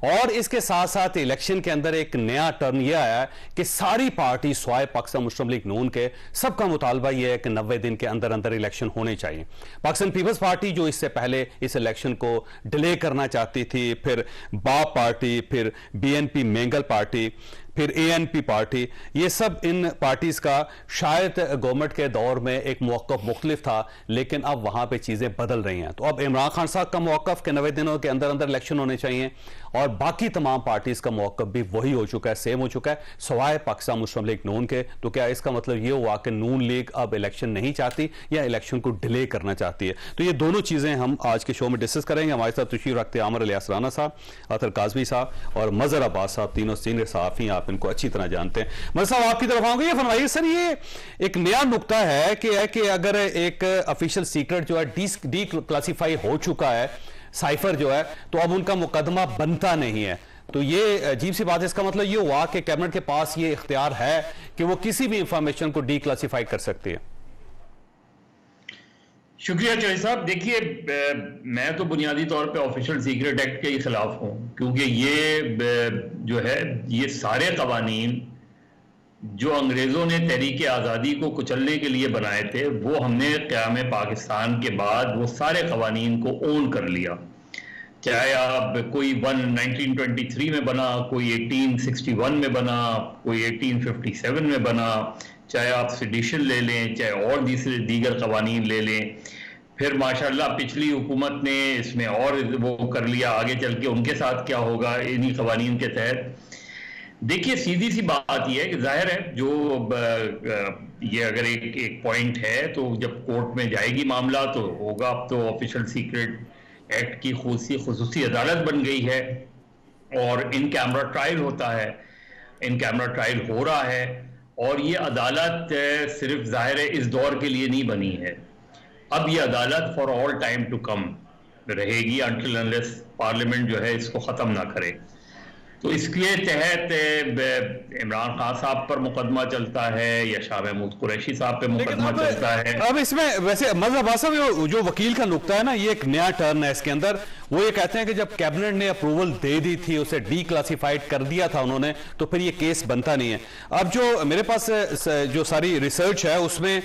और इसके साथ साथ इलेक्शन के अंदर एक नया टर्न यह आया कि सारी पार्टी स्वाय पाकिस्तान मुस्लिम लीग नून के सबका मुतालबा यह है कि 90 दिन के अंदर अंदर इलेक्शन होने चाहिए। पाकिस्तान पीपल्स पार्टी जो इससे पहले इस इलेक्शन को डिले करना चाहती थी, फिर बाप पार्टी, फिर बीएनपी मेंगल पार्टी, फिर एएनपी पार्टी, ये सब इन पार्टीज का शायद गवर्नमेंट के दौर में एक मौक़िफ़ मुख्तलिफ था, लेकिन अब वहां पे चीजें बदल रही हैं। तो अब इमरान खान साहब का मौक़िफ़ के 90 दिनों के अंदर अंदर इलेक्शन होने चाहिए और बाकी तमाम पार्टीज का मौक़िफ़ भी वही हो चुका है, सेम हो चुका है, सवाए पाकिस्तान मुस्लिम लीग नून के। तो क्या इसका मतलब ये हुआ कि नून लीग अब इलेक्शन नहीं चाहती या इलेक्शन को डिले करना चाहती है? तो ये दोनों चीजें हम आज के शो में डिस्कस करेंगे। हमारे साथ तशरीफ रखते हैं आमिर इलियास राना साहब, अतर काजमी साहब और मजहर अब्बास साहब, तीनों सीनियर सहाफ़ी, आप इनको अच्छी तरह जानते हैं। मजहर साहब, आपकी तरफ आऊंगे, ये फरमाइए सर, ये एक नया नुक्ता है कि अगर एक ऑफिशियल सीक्रेट जो है डी क्लासीफाई हो चुका है, साइफर जो है, तो अब उनका मुकदमा बनता नहीं है। तो ये अजीब सी बात है। इसका मतलब ये हुआ कि कैबिनेट के पास ये इख्तियार है कि वो किसी भी इंफॉर्मेशन को डी क्लासीफाई कर सकती है। शुक्रिया चौधरी साहब। देखिए, मैं तो बुनियादी तौर पे ऑफिशियल सीक्रेट एक्ट के ही खिलाफ हूं, क्योंकि ये जो है, ये सारे कवानीन जो अंग्रेजों ने तहरीक आज़ादी को कुचलने के लिए बनाए थे, वो हमने क़याम पाकिस्तान के बाद वो सारे कवानीन को ओन कर लिया। चाहे आप कोई 1923 में बना, कोई 1861 में बना, कोई 1857 में बना, चाहे आप सेडिशन ले लें, चाहे और दीगर कवानीन ले लें। फिर माशाल्लाह पिछली हुकूमत ने इसमें और वो कर लिया, आगे चल के उनके साथ क्या होगा इन्हीं कवानीन के तहत। देखिए, सीधी सी बात यह है कि जाहिर है, जो ये अगर एक पॉइंट है तो जब कोर्ट में जाएगी मामला तो होगा। अब तो ऑफिशियल सीक्रेट एक्ट की खुसूसी अदालत बन गई है और इन कैमरा ट्रायल होता है, इन कैमरा ट्रायल हो रहा है। और ये अदालत सिर्फ जाहिर है इस दौर के लिए नहीं बनी है, अब ये अदालत for all time to come रहेगी, अनटिल अनलेस पार्लियामेंट जो है इसको ख़त्म ना करे। तो इसके तहत इमरान खान साहब पर मुकदमा चलता है या शाह महमूद कुरैशी साहब पे मुकदमा चलता है। अब इसमें वैसे मजहब जो वकील का नुक्ता है ना, ये एक नया टर्न है इसके अंदर। वो ये कहते हैं कि जब कैबिनेट ने अप्रूवल दे दी थी, उसे डी क्लासिफाइड कर दिया था उन्होंने, तो फिर ये केस बनता नहीं है। अब जो मेरे पास जो सारी रिसर्च है उसमें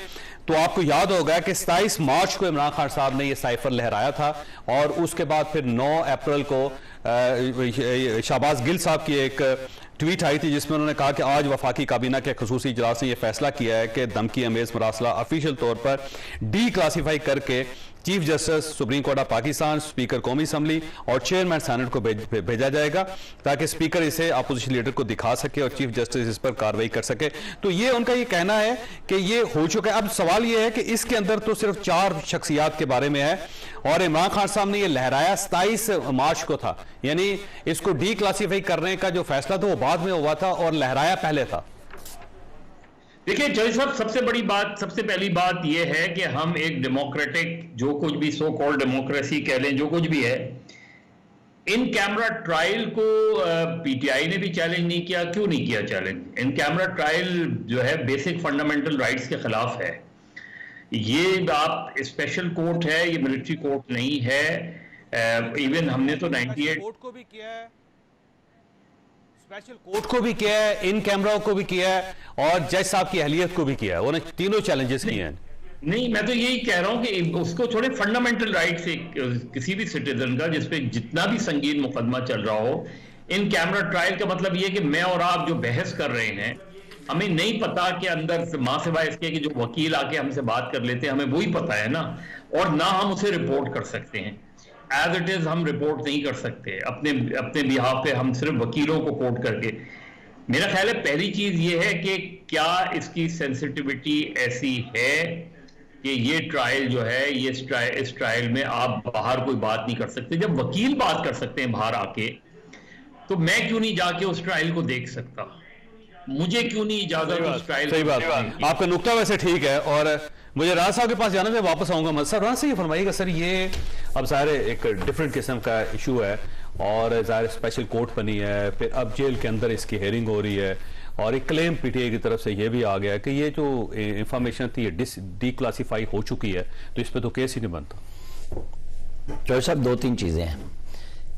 तो आपको याद होगा कि 27 मार्च को इमरान खान साहब ने ये साइफर लहराया था और उसके बाद फिर 9 अप्रैल को शहबाज गिल साहब की एक ट्वीट आई थी जिसमें उन्होंने कहा कि आज वफाकी काबीना के खसूसी इजलास ने यह फैसला किया है कि धमकी अमेज मरासला ऑफिशियल तौर पर डी क्लासीफाई करके chief justice supreme court of Pakistan, speaker कौमी असम्बली और चेयरमैन सेनेट को भेजा जाएगा ताकि स्पीकर इसे अपोजिशन लीडर को दिखा सके और चीफ जस्टिस इस पर कार्रवाई कर सके। तो ये उनका ये कहना है कि ये हो चुका है। अब सवाल ये है कि इसके अंदर तो सिर्फ 4 शख्सियात के बारे में है और इमरान खान साहब ने ये लहराया 27 मार्च को था, यानी इसको डी क्लासीफाई करने का जो फैसला था वो बाद में हुआ था और लहराया पहले था। देखिए चौधरी साहब, सबसे पहली बात यह है कि हम एक डेमोक्रेटिक, जो कुछ भी सो कॉल्ड डेमोक्रेसी कह लें, जो कुछ भी है, इन कैमरा ट्रायल को पीटीआई ने भी चैलेंज नहीं किया। क्यों नहीं किया चैलेंज? इन कैमरा ट्रायल जो है बेसिक फंडामेंटल राइट्स के खिलाफ है। ये आप स्पेशल कोर्ट है, ये मिलिट्री कोर्ट नहीं है। इवन हमने तो 98 कोर्ट को भी किया है, स्पेशल कोर्ट को भी किया है, इन कैमराओं को भी किया है और जज साहब की अहलियत को भी किया है। उन्होंने तीनों चैलेंजेस किए हैं। नहीं, मैं तो यही कह रहा हूं कि उसको थोड़े फंडामेंटल राइट से किसी भी सिटीजन का जिसपे जितना भी संगीन मुकदमा चल रहा हो, इन कैमरा ट्रायल का मतलब ये कि मैं और आप जो बहस कर रहे हैं, हमें नहीं पता कि अंदर से मां सिवाय इसके कि जो वकील आके हमसे बात कर लेते हैं, हमें वही पता है ना, और ना हम उसे रिपोर्ट कर सकते हैं। एज इट इज हम रिपोर्ट नहीं कर सकते अपने बिहाफ पे, हम सिर्फ वकीलों को कोट करके। मेरा ख्याल है पहली चीज ये है कि क्या इसकी सेंसिटिविटी ऐसी है कि ये ट्रायल जो है, ये इस ट्रायल में आप बाहर कोई बात नहीं कर सकते। जब वकील बात कर सकते हैं बाहर आके, तो मैं क्यों नहीं जाके उस ट्रायल को देख सकता? मुझे क्यों नहीं इजाजत उस ट्रायल? सही बात, आपका नुक्ता वैसे ठीक है। और मुझे राज साहब के पास जाना, मैं वापस आऊंगा। सर राज से ये फरमाइएगा, सर ये अब सारे एक डिफरेंट किस्म का इशू है और ज़ाहिर स्पेशल कोर्ट बनी है, फिर अब जेल के अंदर इसकी हेयरिंग हो रही है और एक क्लेम पीटीआई की तरफ से ये भी आ गया कि ये जो इंफॉर्मेशन थी ये डी क्लासीफाई हो चुकी है, तो इस पर तो केस ही नहीं बनता। चौधरी साहब, 2-3 चीज़ें हैं।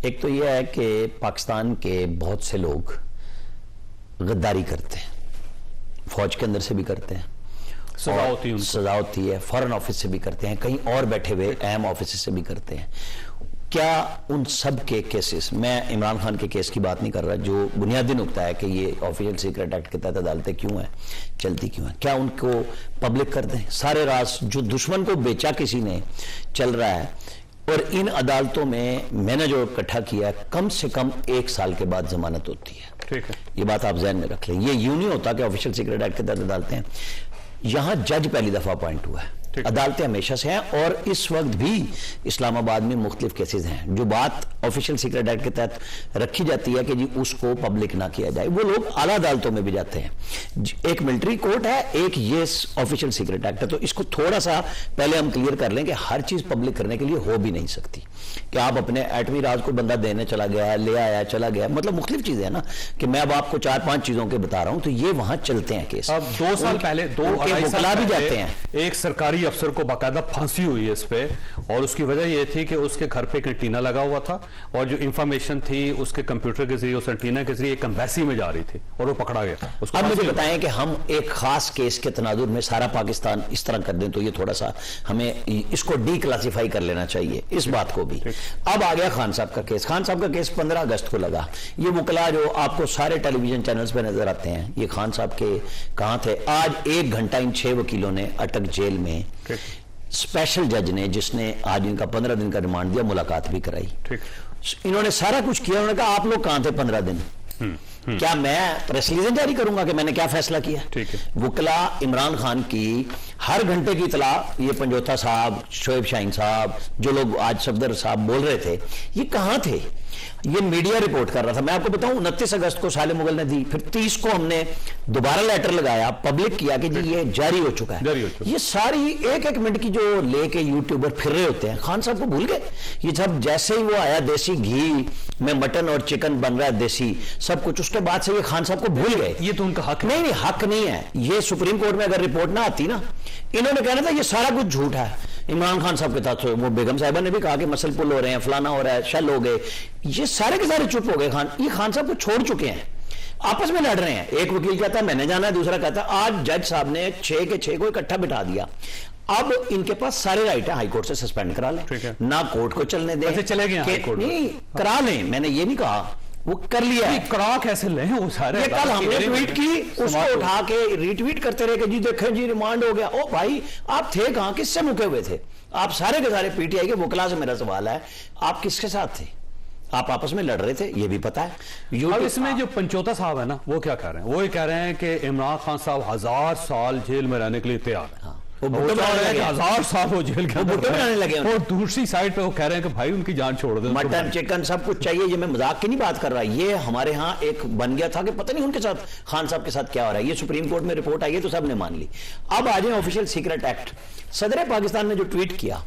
एक तो यह है कि पाकिस्तान के बहुत से लोग गद्दारी करते हैं, फौज के अंदर से भी करते हैं, सजा होती है, फॉरेन ऑफिस से भी करते हैं, कहीं और बैठे हुए अहम ऑफिस से भी करते हैं। क्या उन सब के केसेस, मैं इमरान खान के केस की बात नहीं कर रहा, जो बुनियादी नुकता है कि ये ऑफिशियल सीक्रेट एक्ट के तहत अदालतें क्यों हैं, चलती क्यों हैं, क्या उनको पब्लिक कर दें? सारे राज जो दुश्मन को बेचा किसी ने चल रहा है। और इन अदालतों में मैंने जो इकट्ठा किया है, कम से कम 1 साल के बाद जमानत होती है। ठीक है, ये बात आप ज़हन में रख लें। ये यूं नहीं होता कि ऑफिशियल सीक्रेट एक्ट के तहत अदालतें हैं, यहां जज पहली दफा अपॉइंट हुआ है, अदालतें हमेशा से हैं। और इस वक्त भी इस्लामाबाद में मुख्तलिफ केसेस हैं। जो बात ऑफिशियल सीक्रेट एक्ट के तहत रखी जाती है कि जी उसको पब्लिक ना किया जाए, वो लोग आला अदालतों में भी जाते हैं। एक मिलिट्री कोर्ट है, एक ये ऑफिशियल सीक्रेट एक्ट है। तो इसको थोड़ा सा पहले हम क्लियर कर लें कि हर चीज पब्लिक करने के लिए हो भी नहीं सकती कि आप अपने एटमी राज को बंदा देने चला गया, ले आया, चला गया, मतलब मुख्तलिफ चीजें है ना, कि मैं अब आपको 4-5 चीजों के बता रहा हूं। तो ये वहां चलते हैं केस। अब 2 साल पहले, 2-2.5 साल भी पहले जाते हैं। एक सरकारी अफसर को बाकायदा फांसी हुई है इस पे, और उसकी वजह यह थी कि उसके घर पे एक एंटीना लगा हुआ था और जो इंफॉर्मेशन थी उसके कंप्यूटर के जरिए, उस एंटीना के जरिए एक एम्बेसी में जा रही थी और वो पकड़ा गया। अब मुझे बताएं कि हम एक खास केस के तनाजुर में सारा पाकिस्तान इस तरह कर दें, तो ये थोड़ा सा हमें इसको डी क्लासिफाई कर लेना चाहिए, इस बात को भी। अब आ गया खान साहब का केस। खान साहब का केस 15 अगस्त को लगा। ये मुकला जो आपको सारे टेलीविजन चैनल्स पे नजर आते हैं, ये खान साहब के कहां थे? आज 1 घंटा इन 6 वकीलों ने अटक जेल में, स्पेशल जज ने, जिसने आज इनका 15 दिन का रिमांड दिया, मुलाकात भी कराई। इन्होंने सारा कुछ किया। उन्होंने कहा आप लोग कहां थे 15 दिन? क्या मैं प्रेस रिलीज जारी करूंगा कि मैंने क्या फैसला किया? ठीक है। वकला इमरान खान की हर घंटे की इतला, ये पंजोथा साहब, शोएब शाहीन साहब, जो लोग आज सफदर साहब बोल रहे थे, ये कहां थे? ये मीडिया रिपोर्ट कर रहा था। मैं आपको बताऊं, 29 अगस्त को साले मुगल ने दी, फिर 30 को हमने दोबारा लेटर लगाया, पब्लिक किया कि जी ये जारी हो चुका है। ये सारी एक मिनट की जो लेके यूट्यूबर फिर रहे होते हैं, खान साहब को भूल गए। ये सब जैसे ही वो आया, देसी घी में मटन और चिकन बन रहा है, देसी सब कुछ, उसके बाद से ये खान साहब को भूल गए। ये तो उनका हक नहीं, हक नहीं है। ये सुप्रीम कोर्ट में अगर रिपोर्ट ना आती ना, इन्होंने कहना था ये सारा कुछ झूठ है। इमरान खान साहब के साथ वो बेगम साहिबा ने भी कहा कि मसल पुल हो रहे हैं, फलाना हो रहा है, शल हो गए, ये सारे के सारे चुप हो गए। ये खान साहब को छोड़ चुके हैं, आपस में लड़ रहे हैं। एक वकील कहता है मैंने जाना है, दूसरा कहता है। आज जज साहब ने 6 के 6 को इकट्ठा बिठा दिया। अब इनके पास सारे राइट है, हाईकोर्ट से सस्पेंड करा लें, ना कोर्ट को चलने दें, चले गए हाईकोर्ट नहीं करा लें, मैंने ये नहीं कहा, वो कर लिया है। करा कैसे लें वो सारे? ये कल हमने ट्वीट की, उसको उठा के रीट्वीट करते रहे कि जी देखें जी रिमांड हो गया। ओ भाई, आप थे कहां? किससे मुके हुए थे? आप सारे के सारे पीटीआई के वकला से मेरा सवाल है, आप किसके साथ थे? आप आपस में लड़ रहे थे, ये भी पता है। अब इसमें जो पंचोता साहब है ना, वो क्या कह रहे हैं? वो ये कह रहे हैं कि इमरान खान साहब 1000 साल जेल में रहने के लिए तैयार है। वो 1000 साल वो जेल के अंदर लगे। और दूसरी साइड पे वो कह रहे हैं कि भाई उनकी जान छोड़ दो, मटन चिकन सब कुछ चाहिए। ये मैं मजाक की नहीं बात कर रहा, ये हमारे यहाँ एक बन गया था कि पता नहीं उनके साथ, खान साहब के साथ क्या हो रहा है। ये सुप्रीम कोर्ट में रिपोर्ट आई है तो सबने मान ली। अब आ जाए ऑफिशियल सीक्रेट एक्ट। सदर पाकिस्तान ने जो ट्वीट किया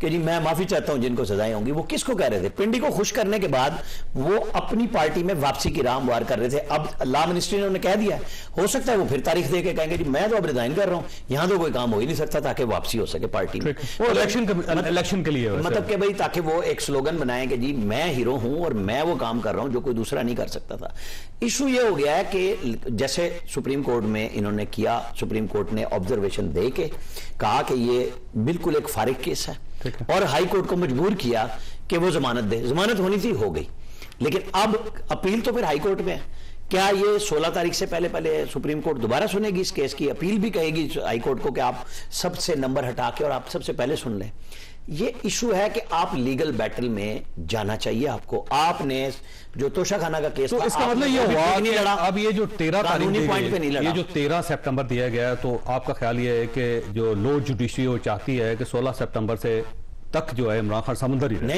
कि जी मैं माफी चाहता हूं जिनको सजाएं होंगी, वो किसको कह रहे थे? पिंडी को खुश करने के बाद वो अपनी पार्टी में वापसी की राह हमवार कर रहे थे। अब लॉ मिनिस्ट्री ने उन्हें कह दिया है, हो सकता है वो फिर तारीख दे के कहेंगे जी मैं तो अब रिजाइन कर रहा हूं, यहां तो कोई काम हो ही नहीं सकता, ताकि वापसी हो सके पार्टी में। इलेक्शन के लिए मतलब कि भाई ताकि वो एक स्लोगन बनाए कि जी मैं हीरो हूं और मैं वो काम कर रहा हूं जो कोई दूसरा नहीं कर सकता था। इशू ये हो गया है कि जैसे सुप्रीम कोर्ट में इन्होंने किया, सुप्रीम कोर्ट ने ऑब्जर्वेशन दे के कहा कि ये बिल्कुल एक फारिग केस है, और हाई कोर्ट को मजबूर किया कि वो जमानत दे। जमानत होनी थी, हो गई, लेकिन अब अपील तो फिर हाई कोर्ट में है। क्या ये 16 तारीख से पहले सुप्रीम कोर्ट दोबारा सुनेगी इस केस की? अपील भी कहेगी हाई कोर्ट को कि आप सबसे नंबर हटा के और आप सबसे पहले सुन लें। ये इशू है कि आप लीगल बैटल में जाना चाहिए आपको। आपने जो तोशाखाना का केस, तो इसका मतलब ये हुआ कि अब ये जो 13 तारीख पॉइंट पे नहीं लड़ा, ये जो 13 सितंबर दिया गया है, तो आपका ख्याल ये है कि जो लो जुडिशरी वो चाहती है कि 16 सितंबर से तक जो है इमरान खान समुंदर ही रहे?